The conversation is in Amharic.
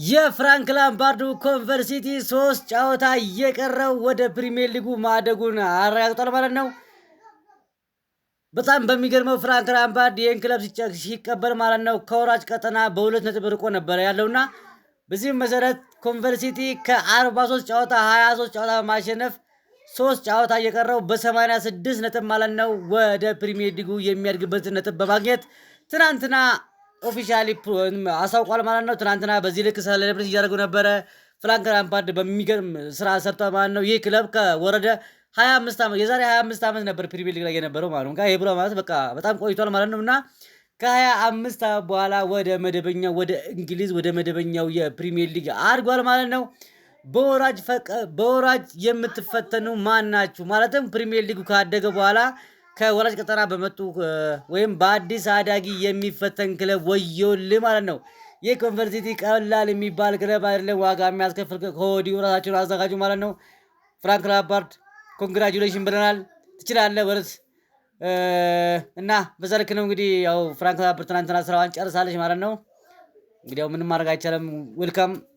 የፍራንክ ላምፓርዱ ኮንቨር ሲቲ 3 ጨዋታ እየቀረው ወደ ፕሪሚየር ሊጉ ማደጉን አረጋግጧል ማለት ነው። በጣም በሚገርመው ፍራንክ ላምፓርድ ይህን ክለብ ሲቀበል ማለት ነው ከወራጅ ቀጠና በ2 ነጥብ ርቆ ነበር ያለውና በዚህም መሰረት ኮንቨር ሲቲ ከ43 ጨዋታ 23 ጨዋታ በማሸነፍ 3 ጨዋታ እየቀረው በ86 ነጥብ ማለት ነው ወደ ፕሪሚየር ሊጉ የሚያድግበትን ነጥብ በማግኘት ትናንትና ኦፊሻሊ አሳውቋል ማለት ነው። ትናንትና በዚህ ልክ ሴሌብሬት እያደረጉ ነበረ። ፍራንክ ላምፓርድ በሚገርም ስራ ሰርቷል ማለት ነው። ይህ ክለብ ከወረደ 25 ዓመት የዛሬ 25 ዓመት ነበር ፕሪሚየር ሊግ ላይ የነበረው ማለት ነው። ይሄ ብሎ ማለት በቃ በጣም ቆይቷል ማለት ነው እና ከ25 ዓመት በኋላ ወደ መደበኛው ወደ እንግሊዝ ወደ መደበኛው የፕሪሚየር ሊግ አድጓል ማለት ነው። በወራጅ የምትፈተኑ ማን ናችሁ? ማለትም ፕሪሚየር ሊጉ ካደገ በኋላ ከወራጅ ቀጠና በመጡ ወይም በአዲስ አዳጊ የሚፈተን ክለብ ወዮልህ ማለት ነው። ይህ ኮንቨር ሲቲ ቀላል የሚባል ክለብ አይደለም። ዋጋ የሚያስከፍል ከወዲሁ ራሳቸውን አዘጋጁ ማለት ነው። ፍራንክ ላምፓርድ ኮንግራጁሌሽን ብለናል። ትችላለህ በርት እና በዛ ልክ ነው እንግዲህ ያው ፍራንክ ላምፓርድ ትናንትና ስራዋን ጨርሳለች ማለት ነው። እንግዲህ ያው ምንም ማድረግ አይቻልም። ዌልካም